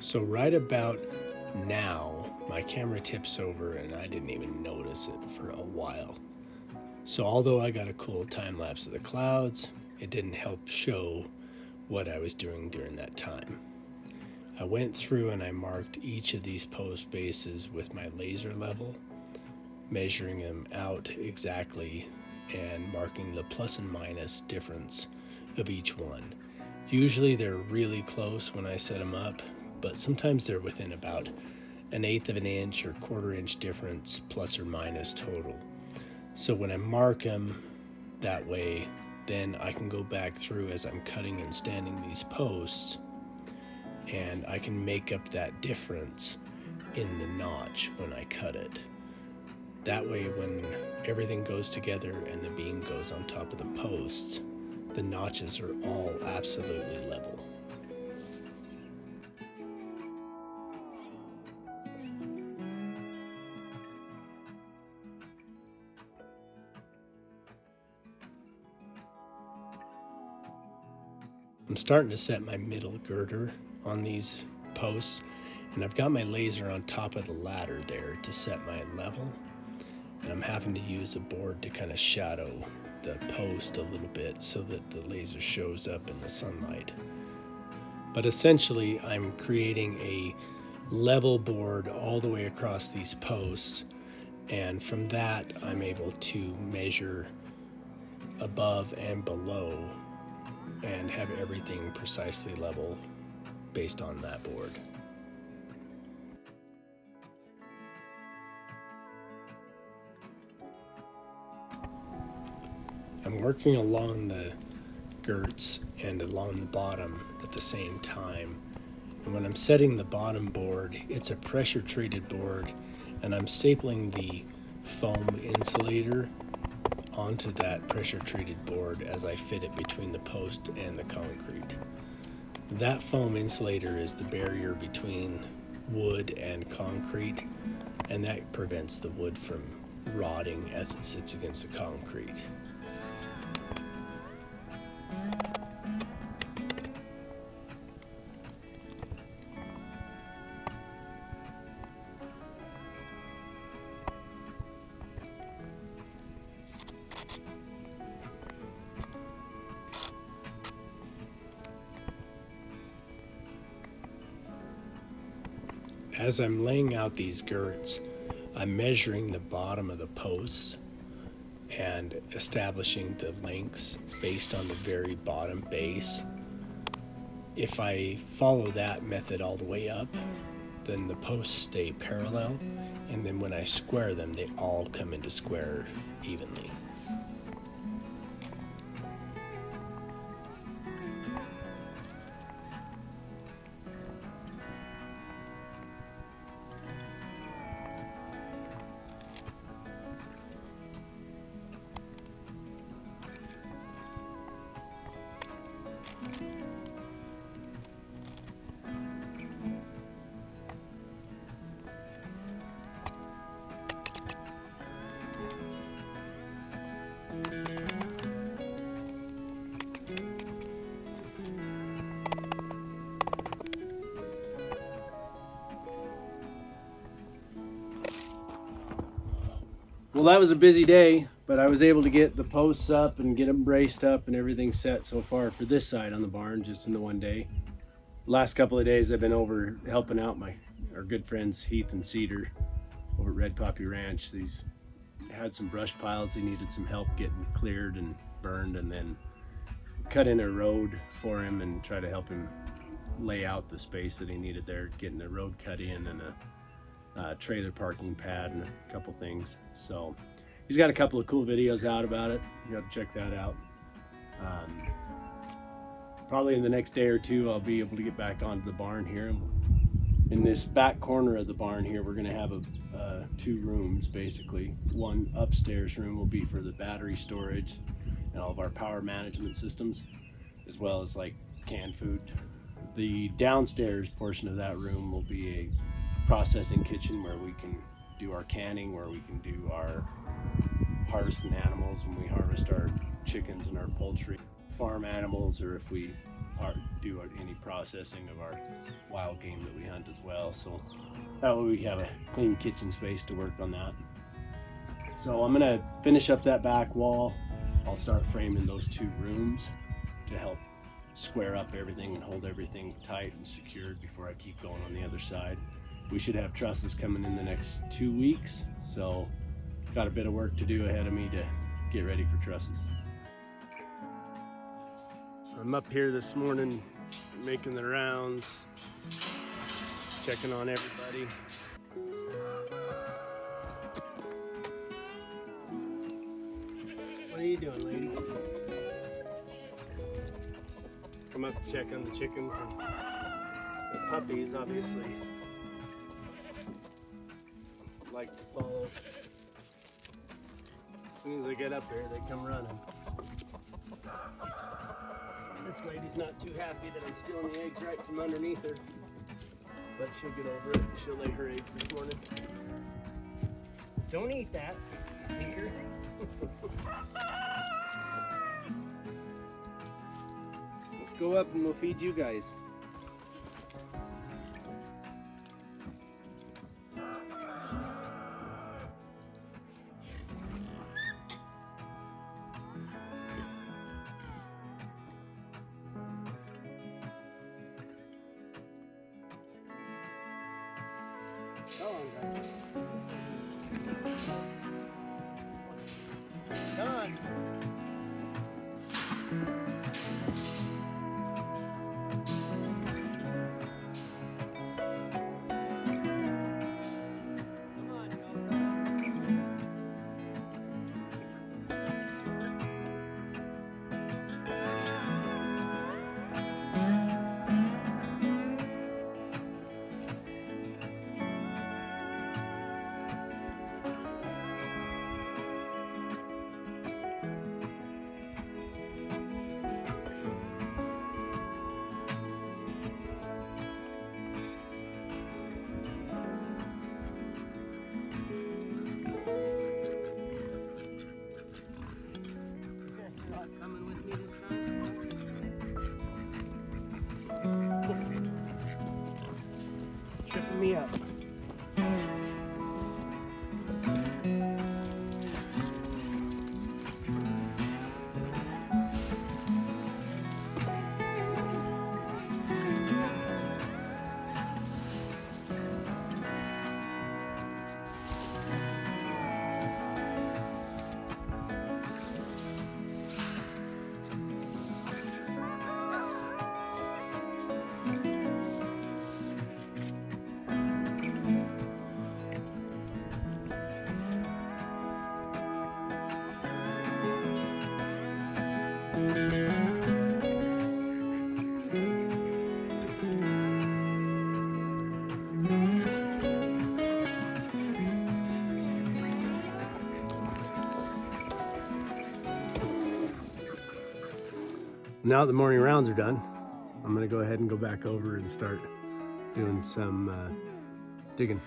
So right about now, my camera tips over and I didn't even notice it for a while. So although I got a cool time lapse of the clouds, it didn't help show what I was doing during that time. I went through and I marked each of these post bases with my laser level, measuring them out exactly and marking the plus and minus difference of each one. Usually they're really close when I set them up, but sometimes they're within about 1/8 of an inch or 1/4 inch difference plus or minus total. So when I mark them that way, then I can go back through as I'm cutting and standing these posts, and I can make up that difference in the notch when I cut it. That way, when everything goes together and the beam goes on top of the posts, the notches are all absolutely level. I'm starting to set my middle girder on these posts, and I've got my laser on top of the ladder there to set my level, and I'm having to use a board to kind of shadow the post a little bit so that the laser shows up in the sunlight. But essentially, I'm creating a level board all the way across these posts, and from that I'm able to measure above and below and have everything precisely level based on that board. I'm working along the girts and along the bottom at the same time. And when I'm setting the bottom board, it's a pressure treated board, and I'm stapling the foam insulator onto that pressure treated board as I fit it between the post and the concrete. That foam insulator is the barrier between wood and concrete, and that prevents the wood from rotting as it sits against the concrete. As I'm laying out these girts, I'm measuring the bottom of the posts and establishing the lengths based on the very bottom base. If I follow that method all the way up, then the posts stay parallel, and then when I square them, they all come into square evenly. Well, that was a busy day, but I was able to get the posts up and get them braced up and everything set so far for this side on the barn, just in the one day. Last couple of days I've been over helping out our good friends Heath and Cedar over at Red Poppy Ranch. These had some brush piles they needed some help getting cleared and burned, and then cut in a road for him and try to help him lay out the space that he needed there, getting the road cut in and a trailer parking pad and a couple things. So he's got a couple of cool videos out about it. You got to check that out. Probably in the next day or two I'll be able to get back onto the barn here. In this back corner of the barn here, we're going to have two rooms basically. One upstairs room will be for the battery storage and all of our power management systems, as well as like canned food. The downstairs portion of that room will be a processing kitchen where we can do our canning, where we can do our harvesting animals when we harvest our chickens and our poultry, farm animals, or if we do any processing of our wild game that we hunt as well. So that way we have a clean kitchen space to work on that. So I'm gonna finish up that back wall. I'll start framing those 2 rooms to help square up everything and hold everything tight and secured before I keep going on the other side. We should have trusses coming in the next 2 weeks, so got a bit of work to do ahead of me to get ready for trusses. I'm up here this morning making the rounds, checking on everybody. What are you doing, lady? Come up to check on the chickens and the puppies, obviously. Like to follow. As soon as I get up here, they come running. This lady's not too happy that I'm stealing the eggs right from underneath her, but she'll get over it. She'll lay her eggs this morning. Don't eat that, stinker. Let's go up and we'll feed you guys. Come on, guys. Come on. Tripping me up. Now that the morning rounds are done, I'm gonna go ahead and go back over and start doing some digging.